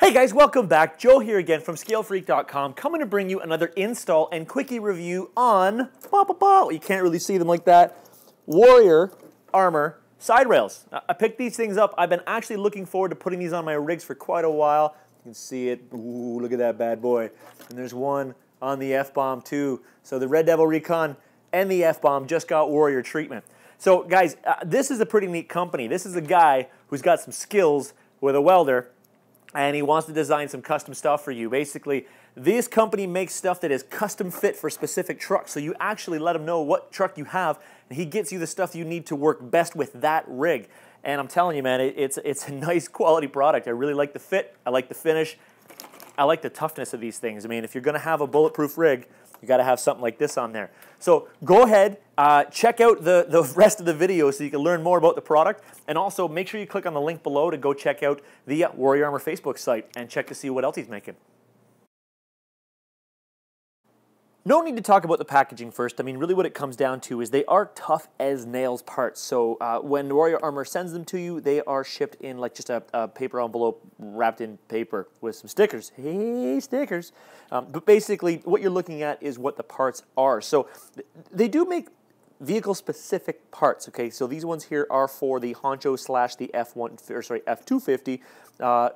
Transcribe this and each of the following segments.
Hey guys, welcome back. Joe here again from ScaleFreak.com, coming to bring you another install and quickie review on, you can't really see them like that, Warrior Armor side rails. I picked these things up. I've been actually looking forward to putting these on my rigs for quite a while. You can see it. Ooh, look at that bad boy. And there's one on the F-Bomb too. So the Red Devil Recon and the F-Bomb just got Warrior treatment. So guys, this is a pretty neat company. This is a guy who's got some skills with a welder, and he wants to design some custom stuff for you. Basically, this company makes stuff that is custom fit for specific trucks. So you actually let him know what truck you have, and he gets you the stuff you need to work best with that rig. And I'm telling you, man, it's a nice quality product. I really like the fit. I like the finish. I like the toughness of these things. I mean, if you're going to have a bulletproof rig, you got to have something like this on there. So go ahead, check out the rest of the video so you can learn more about the product. And also make sure you click on the link below to go check out the Warrior Armor Facebook site and check to see what else he's making. No need to talk about the packaging first. I mean, really what it comes down to is they are tough as nails parts. So when Warrior Armor sends them to you, they are shipped in like just a paper envelope wrapped in paper with some stickers. Hey, stickers. But basically what you're looking at is what the parts are. So they do make vehicle-specific parts, okay? So these ones here are for the Honcho / the F250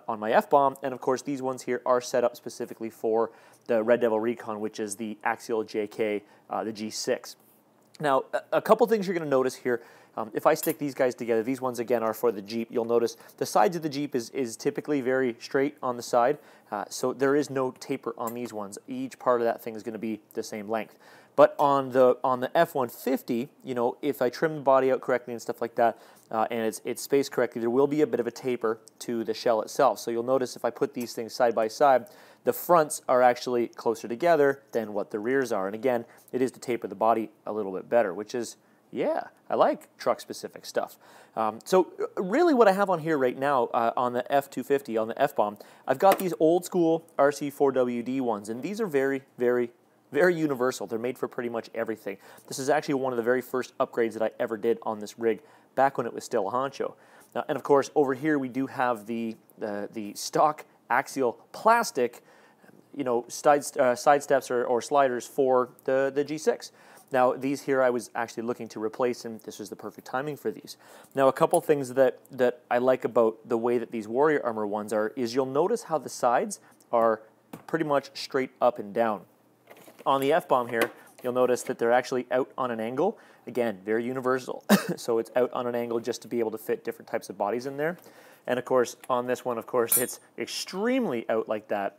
on my F-Bomb, and of course these ones here are set up specifically for the Red Devil Recon, which is the Axial JK, the G6. Now, a couple things you're going to notice here. If I stick these guys together, these ones again are for the Jeep. You'll notice the sides of the Jeep is typically very straight on the side, so there is no taper on these ones. Each part of that thing is going to be the same length. But on the F-150, you know, if I trim the body out correctly and stuff like that, and it's spaced correctly, there will be a bit of a taper to the shell itself. So you'll notice if I put these things side by side, the fronts are actually closer together than what the rears are. And again, it is to taper the body a little bit better, which is, yeah, I like truck-specific stuff. So really what I have on here right now on the F250, on the F-Bomb, I've got these old school RC4WD ones, and these are very, very universal. They're made for pretty much everything. This is actually one of the very first upgrades that I ever did on this rig back when it was still a Honcho. Now, and of course, over here we do have the stock axial plastic, you know, side steps or sliders for the G6. Now, these here I was actually looking to replace, and this was the perfect timing for these. Now, a couple things that I like about the way that these Warrior Armor ones are is you'll notice how the sides are pretty much straight up and down. On the F-Bomb here, you'll notice that they're actually out on an angle. Again, very universal. So it's out on an angle just to be able to fit different types of bodies in there. And of course, on this one, of course, it's extremely out like that,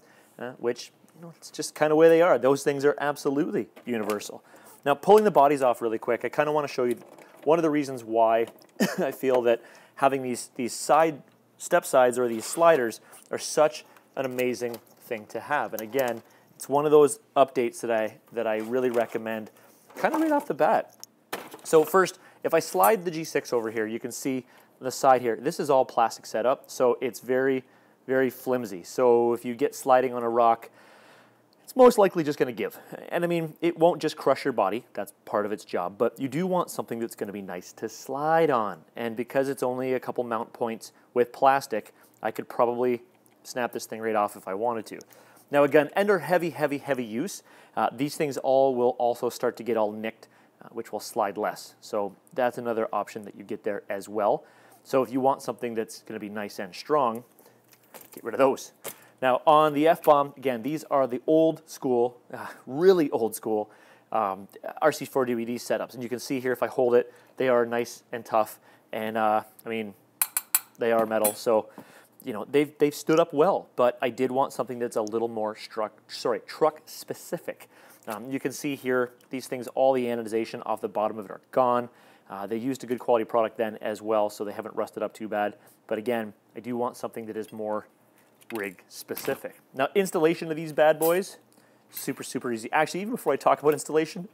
which, you know, it's just kind of where they are. Those things are absolutely universal. Now, pulling the bodies off really quick, I kind of want to show you one of the reasons why I feel that having these step sides or these sliders are such an amazing thing to have. And again, it's one of those updates that I really recommend kind of right off the bat. So first, if I slide the G6 over here, you can see the side here. This is all plastic setup, so it's very, very flimsy. So if you get sliding on a rock, it's most likely just going to give. And I mean, it won't just crush your body. That's part of its job. But you do want something that's going to be nice to slide on. And because it's only a couple mount points with plastic, I could probably snap this thing right off if I wanted to. Now again, under heavy use, these things will also start to get all nicked, which will slide less. So that's another option that you get there as well. So if you want something that's going to be nice and strong, get rid of those. Now on the F-Bomb, again, these are the old school, really old school RC4WD setups. And you can see here if I hold it, they are nice and tough. And I mean, they are metal, so you know, they've stood up well, but I did want something that's a little more truck specific. You can see here, these things, all the anodization off the bottom of it are gone. They used a good quality product then as well, so they haven't rusted up too bad. But again, I do want something that is more rig specific. Now, installation of these bad boys, super easy. Actually, even before I talk about installation,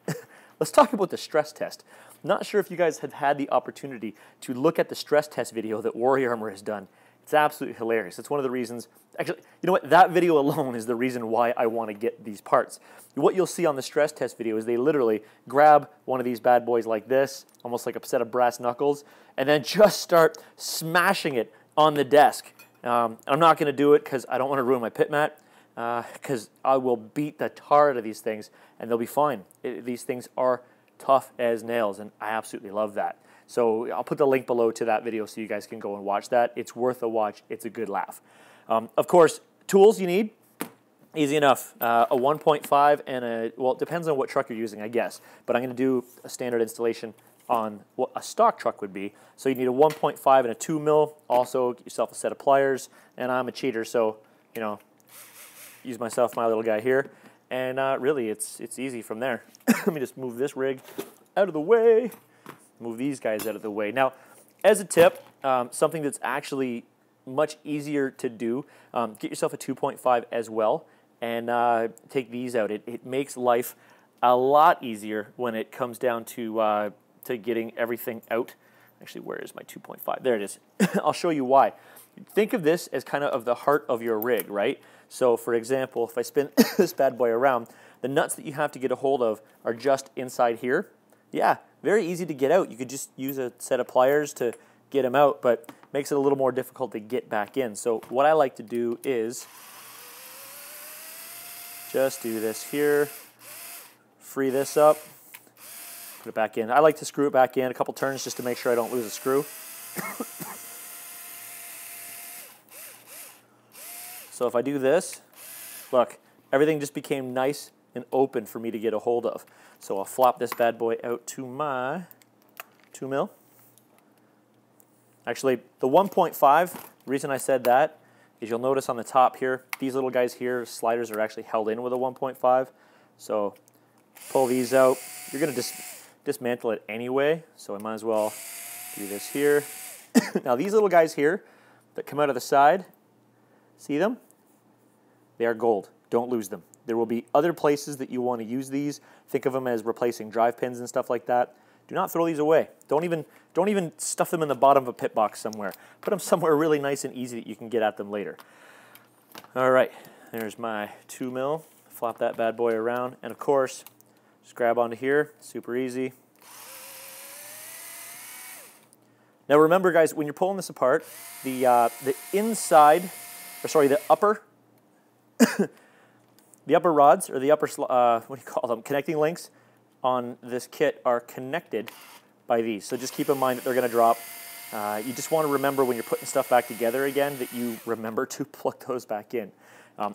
let's talk about the stress test. Not sure if you guys have had the opportunity to look at the stress test video that Warrior Armor has done. It's absolutely hilarious. It's one of the reasons, actually, you know what, that video alone is the reason why I want to get these parts. What you'll see on the stress test video is they literally grab one of these bad boys like this, almost like a set of brass knuckles, and then just start smashing it on the desk. I'm not going to do it because I don't want to ruin my pit mat, because I will beat the tar out of these things and they'll be fine. These things are tough as nails, and I absolutely love that. So I'll put the link below to that video so you guys can go and watch that. It's worth a watch. It's a good laugh. Of course, tools you need. Easy enough. A 1.5 and a, well, it depends on what truck you're using, I guess. But I'm going to do a standard installation on what a stock truck would be. So you need a 1.5 and a 2 mil. Also, get yourself a set of pliers. And I'm a cheater, so, you know, use my little guy here. And really, it's easy from there. Let me just move this rig out of the way. Move these guys out of the way. Now, as a tip, something that's actually much easier to do, get yourself a 2.5 as well. And take these out. It makes life a lot easier when it comes down to getting everything out. Actually, where is my 2.5? There it is. I'll show you why. Think of this as kind of the heart of your rig, right? So, for example, if I spin this bad boy around, the nuts that you have to get a hold of are just inside here. Yeah, very easy to get out. You could just use a set of pliers to get them out, but makes it a little more difficult to get back in. So what I like to do is just do this here, free this up, put it back in. I like to screw it back in a couple turns just to make sure I don't lose a screw. So if I do this, look, everything just became nice and open for me to get a hold of. So I'll flop this bad boy out to my 2 mil. Actually, the 1.5, the reason I said that is you'll notice on the top here, these little guys here, sliders are actually held in with a 1.5. So pull these out. You're going to dismantle it anyway, so I might as well do this here. Now these little guys here that come out of the side, see them? They are gold. Don't lose them. There will be other places that you want to use these. Think of them as replacing drive pins and stuff like that. Do not throw these away. Don't even stuff them in the bottom of a pit box somewhere. Put them somewhere really nice and easy that you can get at them later. All right, there's my 2 mil. Flop that bad boy around, and of course, just grab onto here. Super easy. Now remember, guys, when you're pulling this apart, the inside, or sorry, the upper, the upper rods or the upper what do you call them? Connecting links on this kit are connected by these. So just keep in mind that they're going to drop. You just want to remember when you're putting stuff back together again that you remember to plug those back in.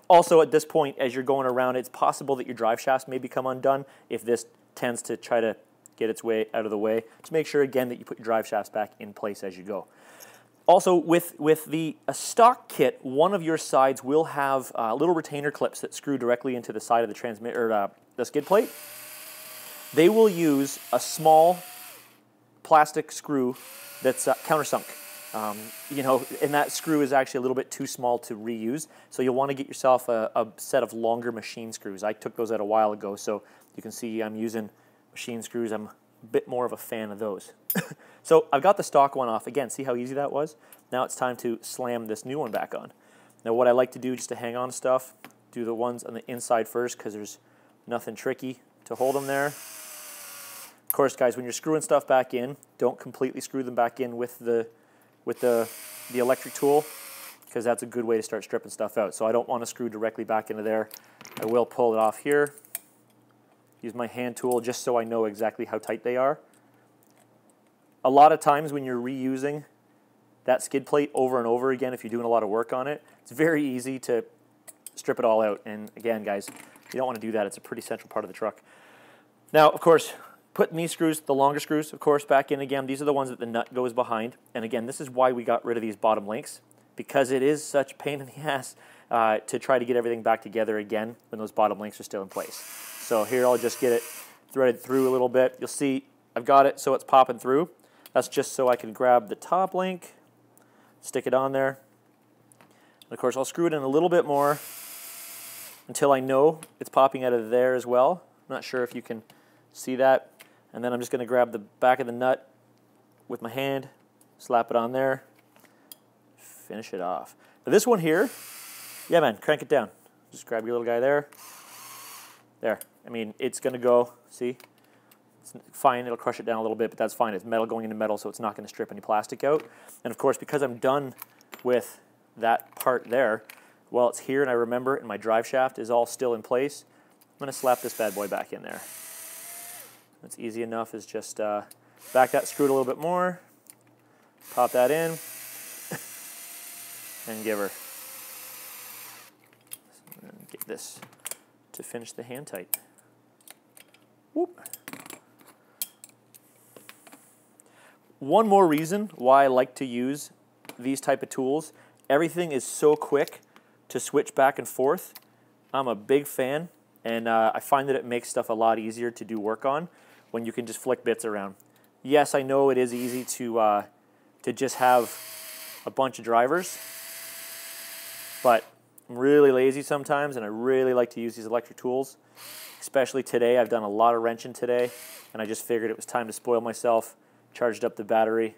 Also at this point, as you're going around, it's possible that your drive shafts may become undone if this tends to try to get its way out of the way. Just make sure again that you put your drive shafts back in place as you go. Also, with the stock kit, one of your sides will have little retainer clips that screw directly into the side of the the skid plate. They will use a small plastic screw that's countersunk. You know, and that screw is actually a little bit too small to reuse, so you'll want to get yourself a set of longer machine screws. I took those out a while ago, so you can see I'm using machine screws. I'm a bit more of a fan of those. So I've got the stock one off. Again, see how easy that was? Now it's time to slam this new one back on. Now what I like to do just to hang on to stuff, do the ones on the inside first because there's nothing tricky to hold them there. Of course, guys, when you're screwing stuff back in, don't completely screw them back in with the electric tool, because that's a good way to start stripping stuff out. So I don't want to screw directly back into there. I will pull it off here. Use my hand tool just so I know exactly how tight they are. A lot of times when you're reusing that skid plate over and over again, if you're doing a lot of work on it, it's very easy to strip it all out. And again, guys, you don't want to do that. It's a pretty central part of the truck. Now, of course, putting these screws, the longer screws, of course, back in again. These are the ones that the nut goes behind. And again, this is why we got rid of these bottom links, because it is such a pain in the ass to try to get everything back together again when those bottom links are still in place. So here I'll just get it threaded through a little bit. You'll see I've got it so it's popping through. That's just so I can grab the top link, stick it on there. And of course, I'll screw it in a little bit more until I know it's popping out of there as well. I'm not sure if you can see that. And then I'm just going to grab the back of the nut with my hand, slap it on there, finish it off. Now this one here, yeah man, crank it down. Just grab your little guy there. There. I mean, it's going to go, see? It's fine, it'll crush it down a little bit, but that's fine. It's metal going into metal, so it's not going to strip any plastic out. And of course, because I'm done with that part there, well, it's here and I remember it and my drive shaft is all still in place, I'm going to slap this bad boy back in there. It's easy enough, is just back that screw a little bit more, pop that in, and give her. And get this to finish the hand tight. Whoop. One more reason why I like to use these type of tools, everything is so quick to switch back and forth. I'm a big fan, and I find that it makes stuff a lot easier to do work on when you can just flick bits around. Yes, I know it is easy to just have a bunch of drivers, but I'm really lazy sometimes, and I really like to use these electric tools. Especially today, I've done a lot of wrenching today, and I just figured it was time to spoil myself. Charged up the battery,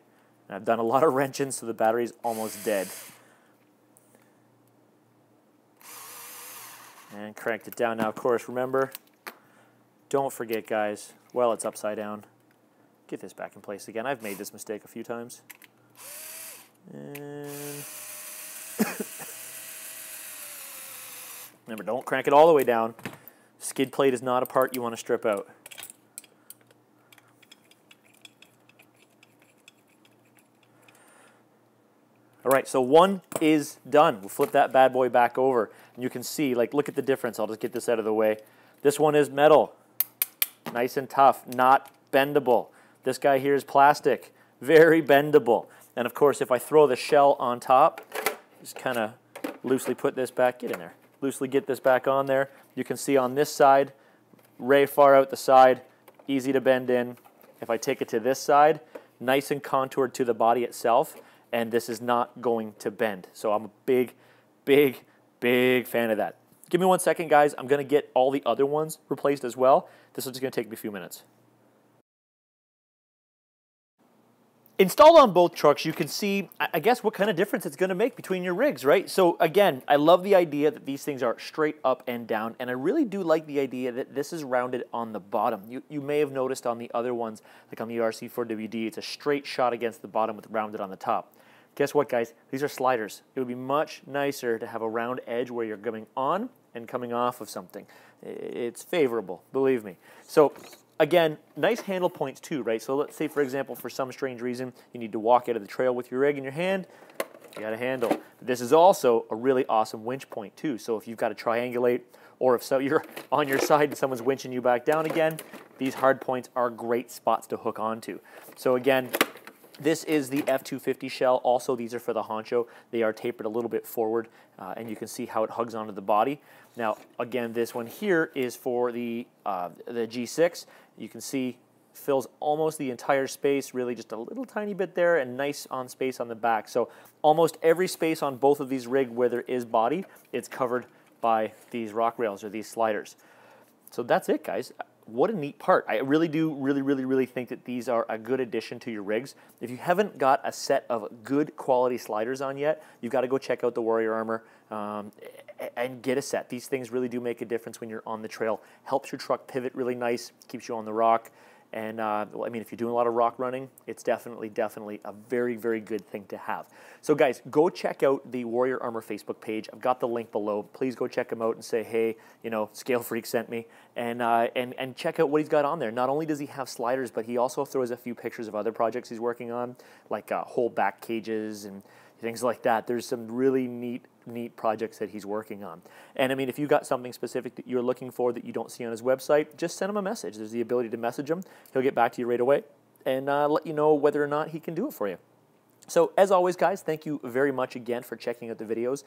and I've done a lot of wrenching, so the battery's almost dead. And cranked it down. Now, of course, remember, don't forget, guys, while it's upside down, get this back in place again. I've made this mistake a few times. And remember, don't crank it all the way down. Skid plate is not a part you want to strip out. All right, so one is done. We'll flip that bad boy back over, and you can see, like, look at the difference. I'll just get this out of the way. This one is metal, nice and tough, not bendable. This guy here is plastic, very bendable. And of course, if I throw the shell on top, just kind of loosely put this back, get in there, loosely get this back on there. You can see on this side, way far out the side, easy to bend in. If I take it to this side, nice and contoured to the body itself, and this is not going to bend. So I'm a big, big, big fan of that. Give me 1 second, guys. I'm going to get all the other ones replaced as well. This is just going to take me a few minutes. Installed on both trucks, you can see, I guess, what kind of difference it's going to make between your rigs, right? So again, I love the idea that these things are straight up and down, and I really do like the idea that this is rounded on the bottom. You may have noticed on the other ones, like on the RC4WD, it's a straight shot against the bottom with rounded on the top. Guess what, guys? These are sliders. It would be much nicer to have a round edge where you're coming on and coming off of something. It's favorable, believe me. So again, nice handle points too, right? So let's say, for example, for some strange reason, you need to walk out of the trail with your rig in your hand, you got a handle. This is also a really awesome winch point too. So if you've got to triangulate, or if so you're on your side and someone's winching you back down again, these hard points are great spots to hook onto. So again, this is the F250 shell. Also, these are for the Honcho. They are tapered a little bit forward, and you can see how it hugs onto the body. Now, again, this one here is for the G6. You can see fills almost the entire space, really just a little tiny bit there, and nice on space on the back. So almost every space on both of these rigs where there is body, it's covered by these rock rails or these sliders. So that's it, guys. What a neat part. I really do really think that these are a good addition to your rigs. If you haven't got a set of good quality sliders on yet, you've got to go check out the Warrior Armor and get a set. These things really do make a difference when you're on the trail. Helps your truck pivot really nice, keeps you on the rock. And well, I mean, if you're doing a lot of rock running, it's definitely a very good thing to have. So guys, go check out the Warrior Armor Facebook page. I've got the link below. Please go check him out and say, hey, you know, Scale Freak sent me, and check out what he's got on there. Not only does he have sliders, but he also throws a few pictures of other projects he's working on, like whole back cages and things like that. There's some really neat projects that he's working on. And I mean, if you got something specific that you're looking for that you don't see on his website, just send him a message. There's the ability to message him. He'll get back to you right away and let you know whether or not he can do it for you. So as always, guys, thank you very much again for checking out the videos.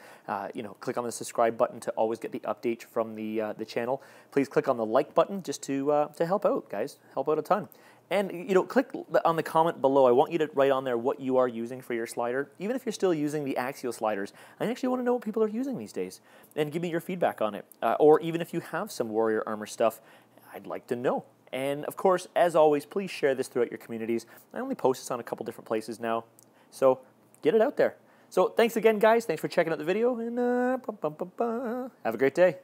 You know, click on the subscribe button to always get the update from the channel. Please click on the like button just to help out, guys. Help out a ton. And, you know, click on the comment below. I want you to write on there what you are using for your slider. Even if you're still using the axial sliders, I actually want to know what people are using these days. And give me your feedback on it. Or even if you have some Warrior Armor stuff, I'd like to know. And, of course, as always, please share this throughout your communities. I only post this on a couple different places now. So get it out there. So thanks again, guys. Thanks for checking out the video. And have a great day.